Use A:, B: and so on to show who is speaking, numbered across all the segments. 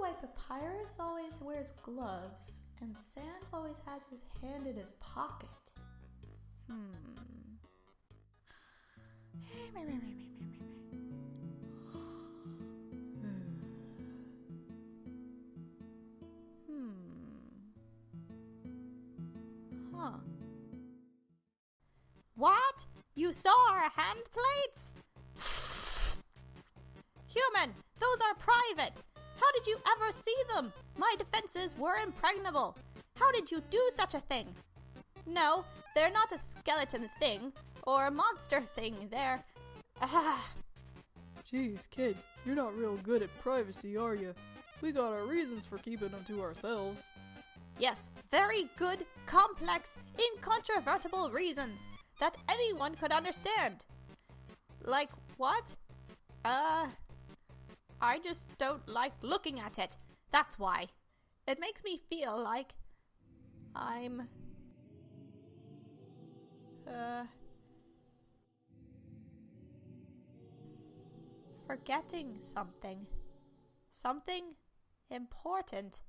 A: why Papyrus always wears gloves and Sans always has his hand in his pocket.
B: Huh. What? You saw our hand plates? Human, those are private. How did you ever see them? My defenses were impregnable. How did you do such a thing? No, they're not a skeleton thing, or a monster thing, they're...
C: Jeez, kid, you're not real good at privacy, are you? We got our reasons for keeping them to ourselves.
B: Yes, very good, complex, incontrovertible reasons that anyone could understand. Like what? I just don't like looking at it. That's why. It makes me feel like I'm... forgetting something. Something important.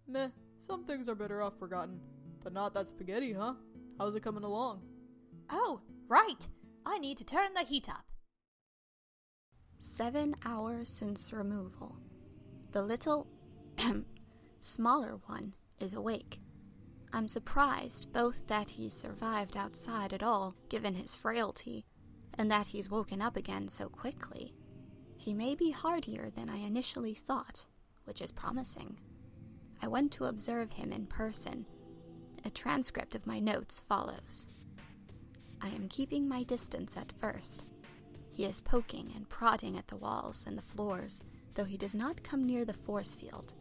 C: Meh, some things are better off forgotten. But not that spaghetti, huh? How's it coming along?
B: Oh, right! I need to turn the heat up.
D: 7 hours since removal. The little, smaller one is awake. I'm surprised both that he's survived outside at all, given his frailty, and that he's woken up again so quickly. He may be hardier than I initially thought, which is promising. I went to observe him in person. A transcript of my notes follows. I am keeping my distance at first. He is poking and prodding at the walls and the floors, though he does not come near the force field.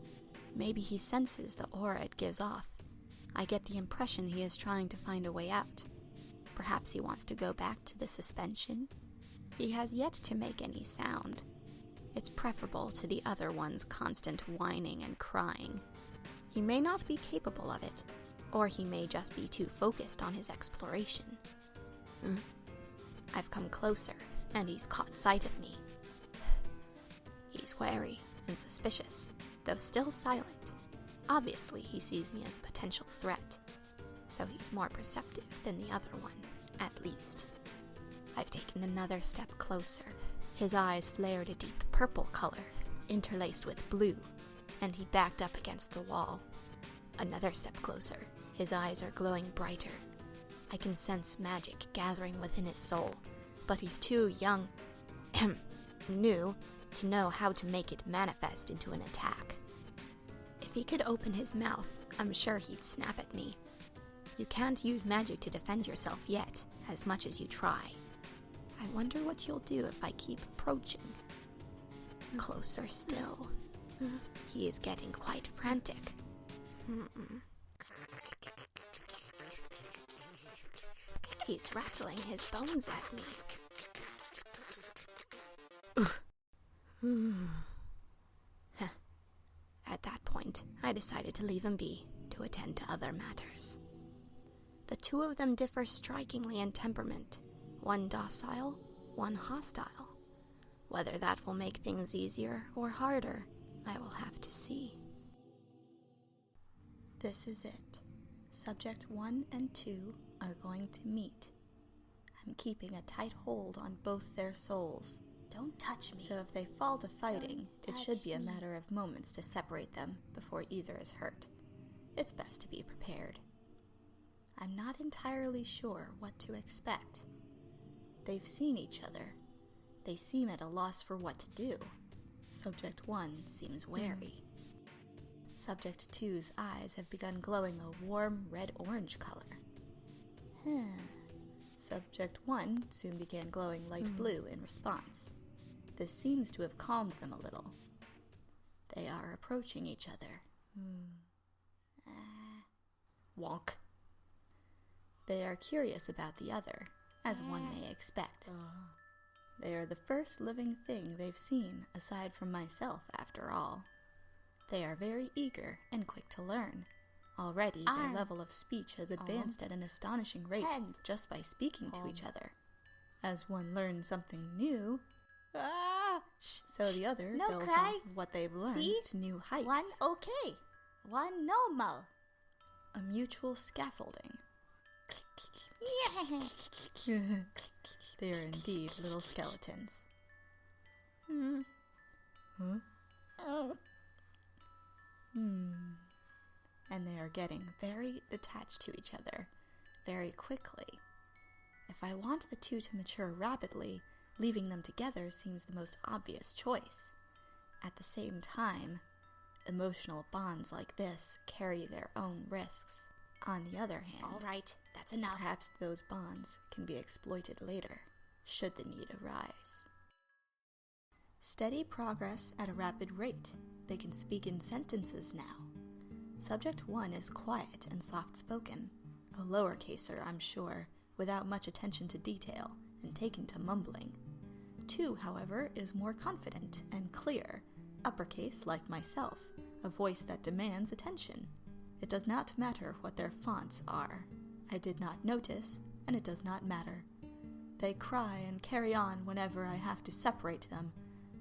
D: Maybe he senses the aura it gives off. I get the impression he is trying to find a way out. Perhaps he wants to go back to the suspension? He has yet to make any sound. It's preferable to the other one's constant whining and crying. He may not be capable of it, or he may just be too focused on his exploration. I've come closer, and he's caught sight of me. He's wary and suspicious, though still silent. Obviously, he sees me as a potential threat, so he's more perceptive than the other one, at least. I've taken another step closer. His eyes flared a deep purple color, interlaced with blue, and he backed up against the wall. Another step closer. His eyes are glowing brighter. I can sense magic gathering within his soul, but he's too new to know how to make it manifest into an attack. If he could open his mouth, I'm sure he'd snap at me. You can't use magic to defend yourself yet, as much as you try. I wonder what you'll do if I keep approaching. Closer still. He is getting quite frantic. He's rattling his bones at me. At that point, I decided to leave him be, to attend to other matters. The two of them differ strikingly in temperament. One docile, one hostile. Whether that will make things easier or harder, I will have to see.
A: This is it. Subject 1 and 2 are going to meet. I'm keeping a tight hold on both their souls.
D: Don't touch me.
A: So if they fall to fighting, it should be a matter of moments to separate them before either is hurt. It's best to be prepared. I'm not entirely sure what to expect. They've seen each other. They seem at a loss for what to do. Subject 1 seems wary. Subject 2's eyes have begun glowing a warm red-orange color. Subject 1 soon began glowing light blue in response. This seems to have calmed them a little. They are approaching each other. Wonk. They are curious about the other, as one may expect. They are the first living thing they've seen aside from myself, after all. They are very eager and quick to learn. Already, their level of speech has advanced at an astonishing rate just by speaking to each other. As one learns something new... So the other
B: No
A: builds
B: cry.
A: off what they've learned
B: See?
A: to new heights.
B: One okay. One normal.
A: A mutual scaffolding.
B: Yeah.
A: They are indeed little skeletons.
B: Hmm.
A: Huh?
B: Oh.
A: And they are getting very attached to each other very quickly. If I want the two to mature rapidly, leaving them together seems the most obvious choice. At the same time, emotional bonds like this carry their own risks. On the other hand,
B: All right, that's enough.
A: perhaps those bonds can be exploited later, should the need arise. Steady progress at a rapid rate. They can speak in sentences now. Subject 1 is quiet and soft-spoken, a lowercaser, I'm sure, without much attention to detail, and taken to mumbling. 2, however, is more confident and clear, uppercase like myself, a voice that demands attention. It does not matter what their fonts are. I did not notice, and it does not matter. They cry and carry on whenever I have to separate them,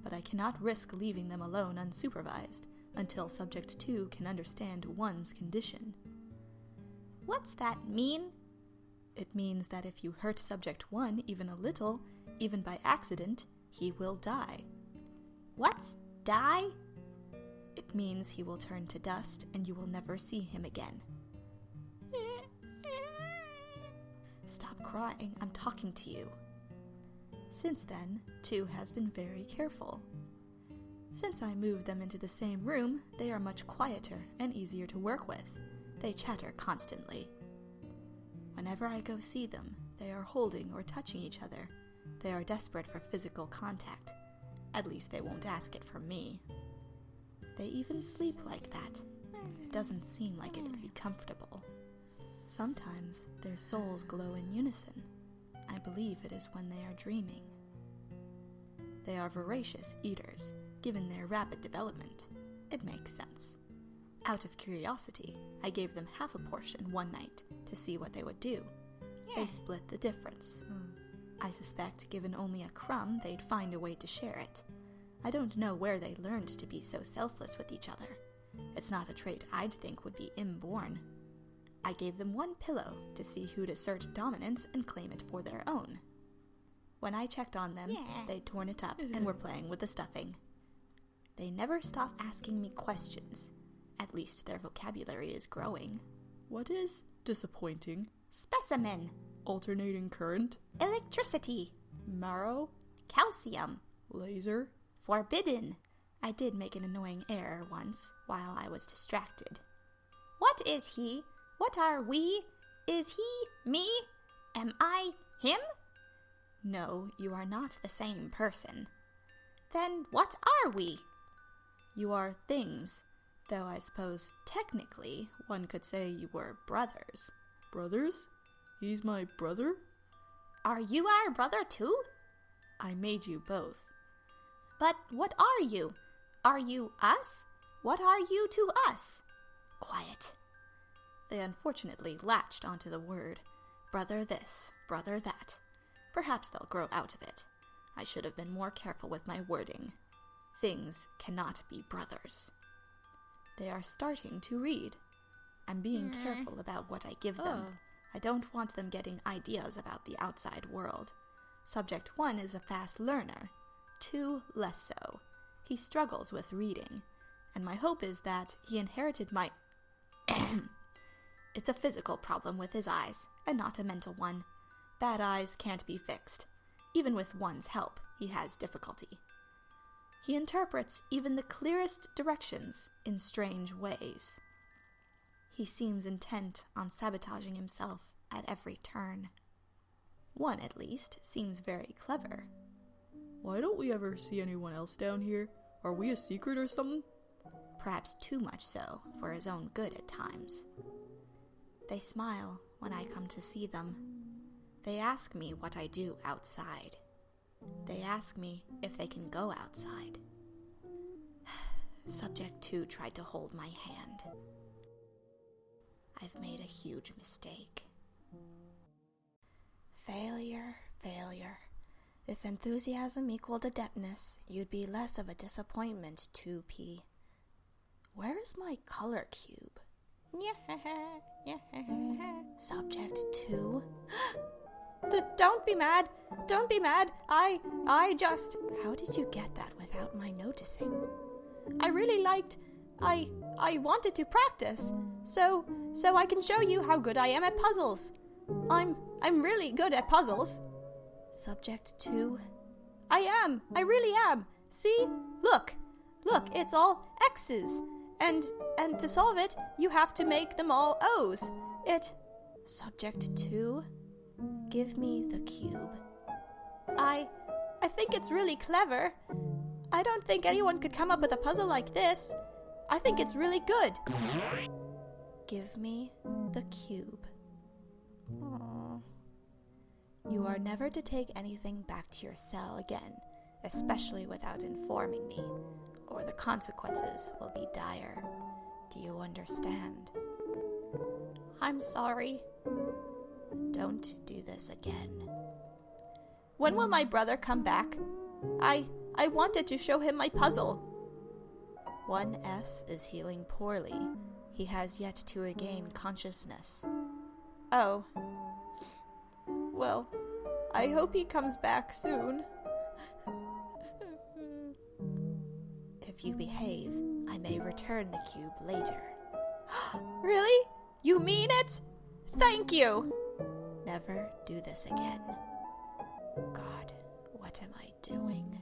A: but I cannot risk leaving them alone unsupervised until Subject 2 can understand 1's condition.
B: What's that mean?
A: It means that if you hurt Subject 1 even a little, even by accident, he will die.
B: What's die?
A: It means he will turn to dust and you will never see him again. Stop crying, I'm talking to you. Since then, 2 has been very careful. Since I moved them into the same room, they are much quieter and easier to work with. They chatter constantly. Whenever I go see them, they are holding or touching each other. They are desperate for physical contact. At least they won't ask it from me. They even sleep like that. It doesn't seem like it'd be comfortable. Sometimes their souls glow in unison. I believe it is when they are dreaming. They are voracious eaters, given their rapid development. It makes sense. Out of curiosity, I gave them half a portion one night to see what they would do. They split the difference. I suspect given only a crumb, they'd find a way to share it. I don't know where they learned to be so selfless with each other. It's not a trait I'd think would be inborn. I gave them one pillow to see who'd assert dominance and claim it for their own. When I checked on them, they'd torn it up and were playing with the stuffing. They never stop asking me questions. At least their vocabulary is growing.
C: What is disappointing?
B: Specimen.
C: Alternating current?
B: Electricity.
C: Marrow?
B: Calcium.
C: Laser?
B: Forbidden.
A: I did make an annoying error once while I was distracted.
B: What is he? What are we? Is he me? Am I him?
A: No, you are not the same person.
B: Then what are we?
A: You are things, though I suppose technically one could say you were brothers.
C: Brothers? He's my brother?
B: Are you our brother too?
A: I made you both.
B: But what are you? Are you us? What are you to us?
A: Quiet. They unfortunately latched onto the word. Brother this, brother that. Perhaps they'll grow out of it. I should have been more careful with my wording. Things cannot be brothers. They are starting to read. I'm being careful about what I give them. I don't want them getting ideas about the outside world. Subject 1 is a fast learner. 2 less so. He struggles with reading, and my hope is that he inherited my... It's a physical problem with his eyes, and not a mental one. Bad eyes can't be fixed. Even with one's help, he has difficulty. He interprets even the clearest directions in strange ways. He seems intent on sabotaging himself at every turn. One, at least, seems very clever.
C: Why don't we ever see anyone else down here? Are we a secret or something?
A: Perhaps too much so, for his own good at times. They smile when I come to see them. They ask me what I do outside. They ask me if they can go outside. Subject 2 tried to hold my hand. I've made a huge mistake. Failure, failure. If enthusiasm equaled adeptness, you'd be less of a disappointment, 2P. Where is my color cube? Subject 2?
B: Don't be mad. Don't be mad. I just...
A: How did you get that without my noticing?
B: I really liked... I wanted to practice, so I can show you how good I am at puzzles. I'm really good at puzzles.
A: Subject 2?
B: I am. I really am. See? Look, it's all X's. And to solve it, you have to make them all O's.
A: Subject 2? Give me the cube.
B: I think it's really clever. I don't think anyone could come up with a puzzle like this. I think it's really good.
A: Give me the cube.
B: Aww.
A: You are never to take anything back to your cell again, especially without informing me, or the consequences will be dire. Do you understand?
B: I'm sorry.
A: Don't do this again.
B: When will my brother come back? I wanted to show him my puzzle.
A: 1S is healing poorly. He has yet to regain consciousness.
B: Oh. Well, I hope he comes back soon.
A: If you behave, I may return the cube later.
B: Really? You mean it? Thank you!
A: Never do this again. God, what am I doing?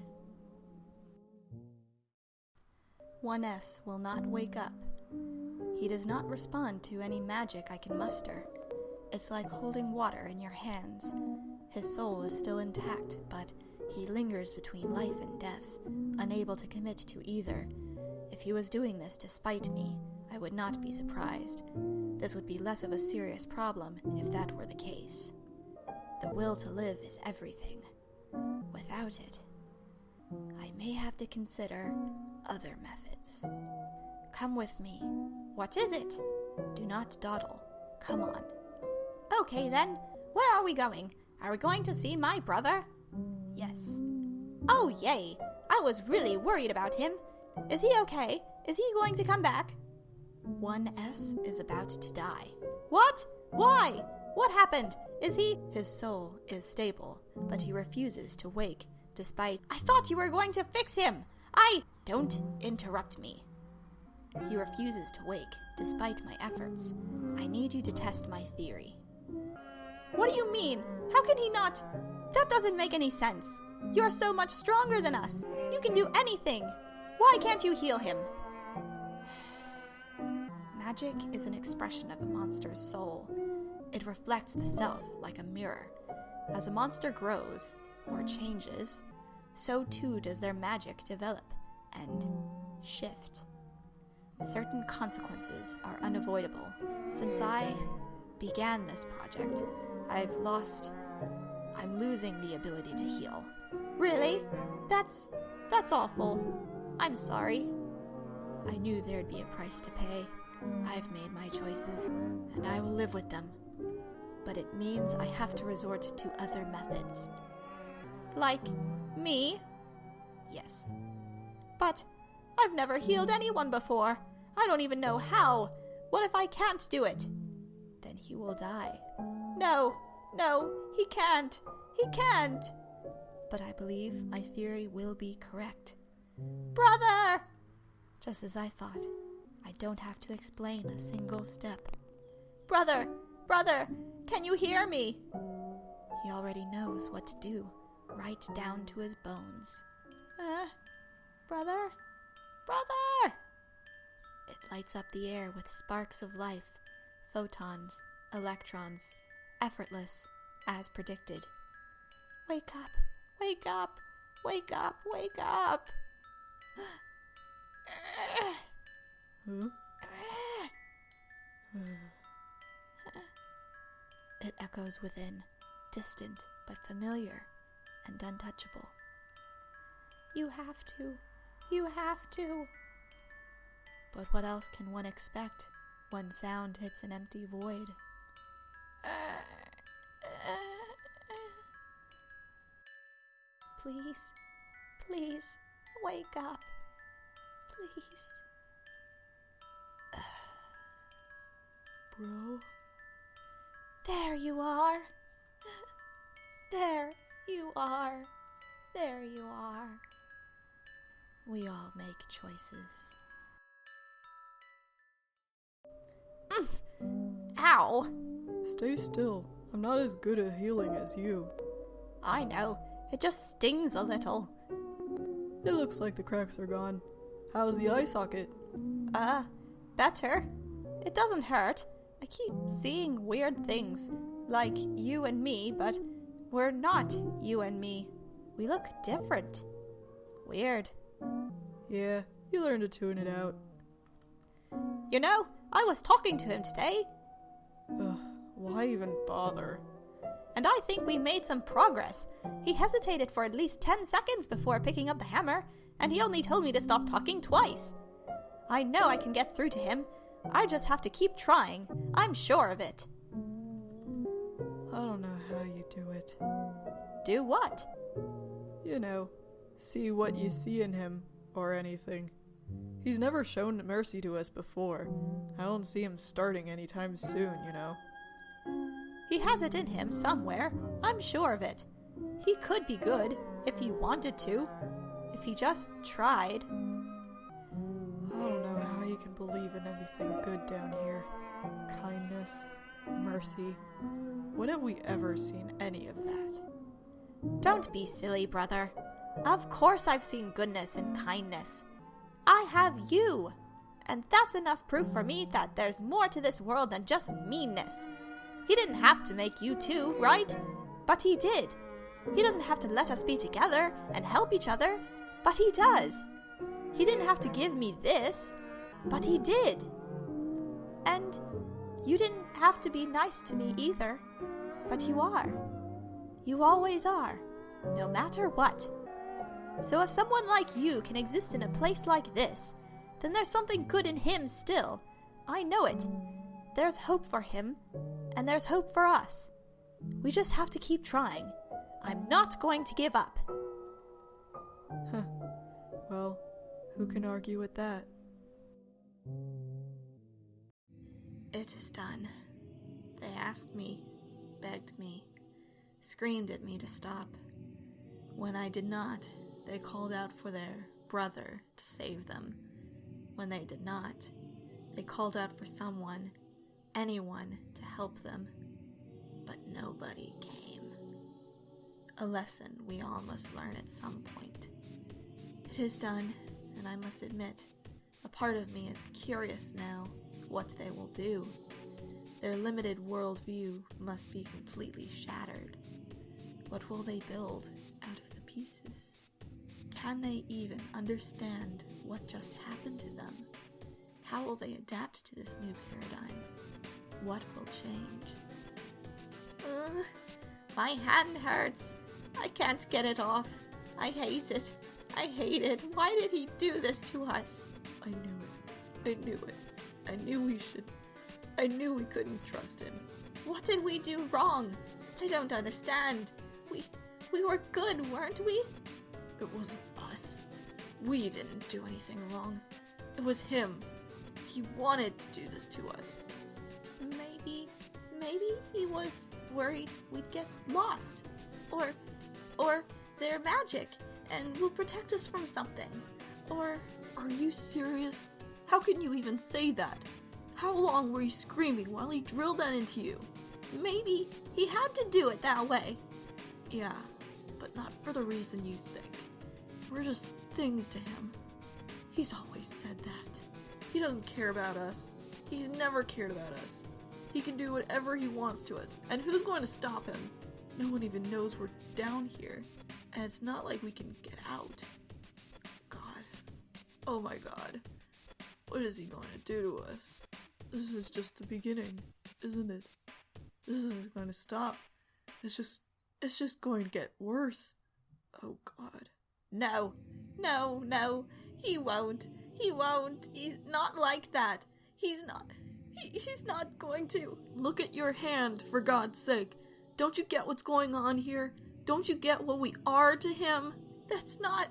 A: 1S will not wake up. He does not respond to any magic I can muster. It's like holding water in your hands. His soul is still intact, but he lingers between life and death, unable to commit to either. If he was doing this to spite me, I would not be surprised. This would be less of a serious problem if that were the case. The will to live is everything. Without it, I may have to consider other methods. Come with me.
B: What is it?
A: Do not dawdle. Come on.
B: Okay then, where are we going? Are we going to see my brother?
A: Yes.
B: Oh yay! I was really worried about him. Is he okay? Is he going to come back?
A: 1S is about to die.
B: What? Why? What happened? Is he...
A: His soul is stable, but he refuses to wake, despite...
B: I thought you were going to fix him!
A: Don't interrupt me. He refuses to wake, despite my efforts. I need you to test my theory.
B: What do you mean? How can he not... That doesn't make any sense. You're so much stronger than us. You can do anything. Why can't you heal him?
A: Magic is an expression of a monster's soul. It reflects the self like a mirror. As a monster grows, or changes, so too does their magic develop and shift. Certain consequences are unavoidable. Since I began this project, I'm losing the ability to heal.
B: Really? That's awful. I'm sorry.
A: I knew there'd be a price to pay. I've made my choices, and I will live with them. But it means I have to resort to other methods.
B: Like me?
A: Yes.
B: But I've never healed anyone before. I don't even know how. What if I can't do it?
A: Then he will die.
B: No, he can't. He can't.
A: But I believe my theory will be correct.
B: Brother!
A: Just as I thought. I don't have to explain a single step.
B: Brother, can you hear me?
A: He already knows what to do, right down to his bones.
B: Brother?
A: It lights up the air with sparks of life, photons, electrons, effortless, as predicted.
B: Wake up, wake up, wake up, wake up.
A: Huh? It echoes within, distant but familiar and untouchable.
B: You have to.
A: But what else can one expect when sound hits an empty void? Please, please, wake up. Please.
C: Bro?
A: There you are. There you are. There you are. We all make choices.
B: Ow!
C: Stay still. I'm not as good at healing as you.
B: I know. It just stings a little.
C: It looks like the cracks are gone. How's the eye socket?
B: Better. It doesn't hurt. I keep seeing weird things, like you and me, but we're not you and me. We look different. Weird.
C: Yeah, you learn to tune it out.
B: You know, I was talking to him today,
C: Ugh, why even bother?
B: and I think we made some progress. He hesitated for at least 10 seconds before picking up the hammer, and he only told me to stop talking twice. I know I can get through to him. I just have to keep trying. I'm sure of it.
C: I don't know how you do it.
B: Do what?
C: You know, see what you see in him, or anything. He's never shown mercy to us before. I don't see him starting anytime soon, you know.
B: He has it in him somewhere. I'm sure of it. He could be good if he wanted to. If he just tried.
C: I don't know how you can believe in anything good down here. Kindness, mercy. When have we ever seen any of that?
B: Don't be silly, brother. Of course I've seen goodness and kindness. I have you. And that's enough proof for me that there's more to this world than just meanness. He didn't have to make you too, right? But he did. He doesn't have to let us be together and help each other, but he does. He didn't have to give me this, but he did. And you didn't have to be nice to me either, but you are. You always are, no matter what. So if someone like you can exist in a place like this, then there's something good in him still. I know it. There's hope for him, and there's hope for us. We just have to keep trying. I'm not going to give up.
C: Huh. Well, who can argue with that?
A: It is done. They asked me, begged me, screamed at me to stop. When I did not, they called out for their brother to save them. When they did not, they called out for someone, anyone, to help them. But nobody came. A lesson we all must learn at some point. It is done, and I must admit, a part of me is curious now what they will do. Their limited worldview must be completely shattered. What will they build out of the pieces? Can they even understand what just happened to them? How will they adapt to this new paradigm? What will change? Ugh, my hand hurts. I can't get it off. I hate it. I hate it. Why did he do this to us?
C: I knew it. I knew it. I knew we couldn't trust him.
A: What did we do wrong? I don't understand. We were good, weren't we?
C: It wasn't us. We didn't do anything wrong. It was him. He wanted to do this to us.
A: Maybe he was worried we'd get lost. Or they're magic and will protect us from something. Or...
C: Are you serious? How can you even say that? How long were you screaming while he drilled that into you?
A: maybe he had to do it that way.
C: Yeah, but not for the reason you think. We're just things to him. He's always said that. He doesn't care about us. He's never cared about us. He can do whatever he wants to us, and who's going to stop him? No one even knows we're down here, and it's not like we can get out. God. Oh my God. What is he going to do to us? This is just the beginning, isn't it? This isn't going to stop. It's just going to get worse. Oh God.
A: No, he won't. He's not like that. He's not going to.
C: Look at your hand, for God's sake. Don't you get what's going on here? Don't you get what we are to him?
B: That's not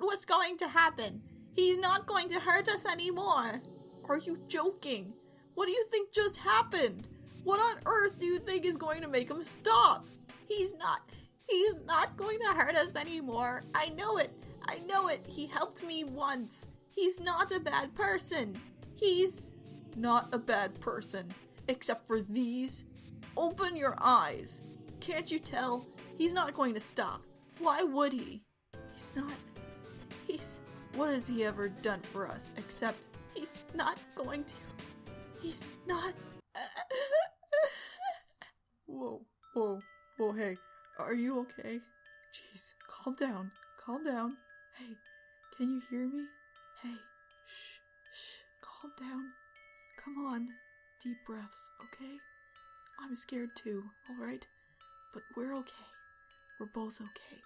B: what's going to happen. He's not going to hurt us anymore.
C: Are you joking? What do you think just happened? What on earth do you think is going to make him stop?
B: He's not going to hurt us anymore. I know it. He helped me once. He's not a bad person. He's
C: not a bad person, except for these. Open your eyes. Can't you tell? He's not going to stop. Why would he? What has he ever done for us, except
B: he's not going to. He's not.
C: Whoa, hey, are you okay? Jeez, calm down. Hey, can you hear me? Hey, shh, calm down. Come on, deep breaths, okay? I'm scared too, alright? But we're okay. We're both okay.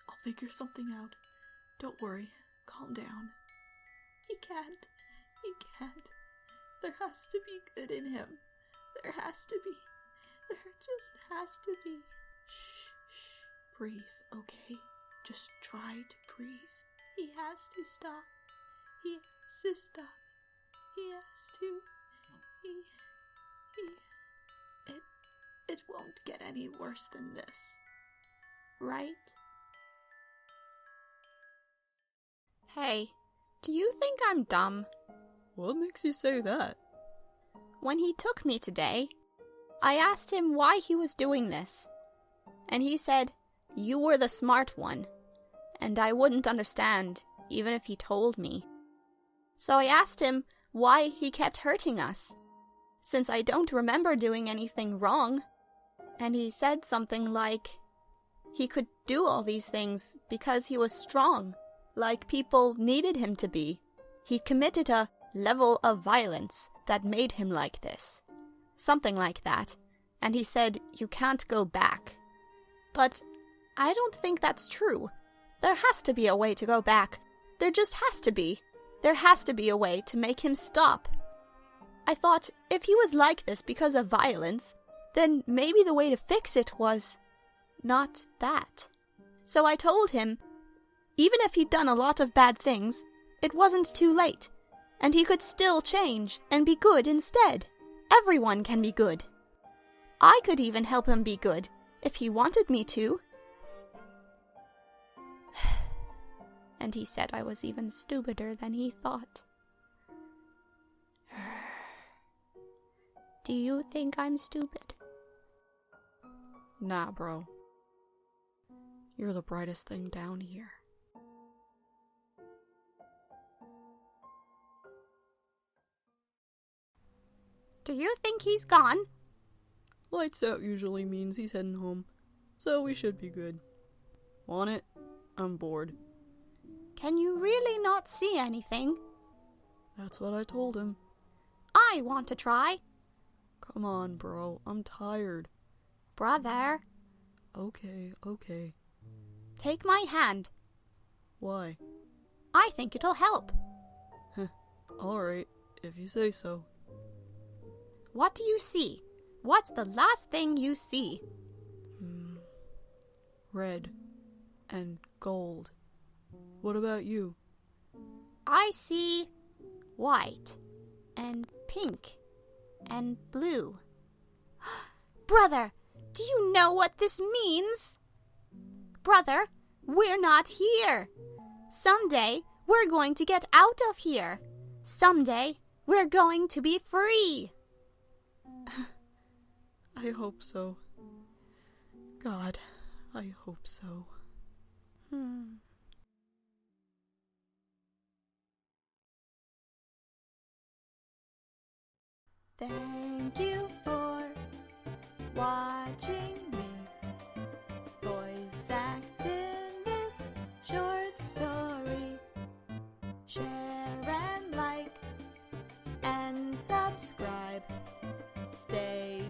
C: I'll figure something out. Don't worry, calm down.
B: He can't. There has to be good in him. There just has to be.
C: Shh. Breathe, okay? Just try to breathe.
B: He has to stop. It won't get any worse than this. Right?
D: Hey, do you think I'm dumb?
C: What makes you say that?
D: When he took me today, I asked him why he was doing this. And he said, you were the smart one. And I wouldn't understand, even if he told me. So I asked him why he kept hurting us, since I don't remember doing anything wrong. And he said something like, he could do all these things because he was strong, like people needed him to be. He committed a level of violence that made him like this. Something like that. And he said, you can't go back. But I don't think that's true. There has to be a way to go back. There just has to be. There has to be a way to make him stop. I thought, if he was like this because of violence, then maybe the way to fix it was not that. So I told him, even if he'd done a lot of bad things, it wasn't too late, and he could still change and be good instead. Everyone can be good. I could even help him be good, if he wanted me to. And he said I was even stupider than he thought. Do you think I'm stupid?
C: Nah, bro. You're the brightest thing down here.
D: Do you think he's gone?
E: Lights out usually means he's heading home, so we should be good. Want it? I'm bored.
D: Can you really not see anything?
E: That's what I told him.
D: I want to try.
E: Come on, bro. I'm tired.
D: Brother.
E: Okay.
D: Take my hand.
E: Why?
D: I think it'll help.
E: Alright, if you say so.
D: What do you see? What's the last thing you see?
E: Red. And gold. What about you?
D: I see white. And pink. And blue. Brother, do you know what this means? Brother, we're not here. Someday, we're going to get out of here. Someday, we're going to be free.
E: I hope so. God, I hope so.
A: Thank you for watching me voice act in this short story. Share and like and subscribe. Stay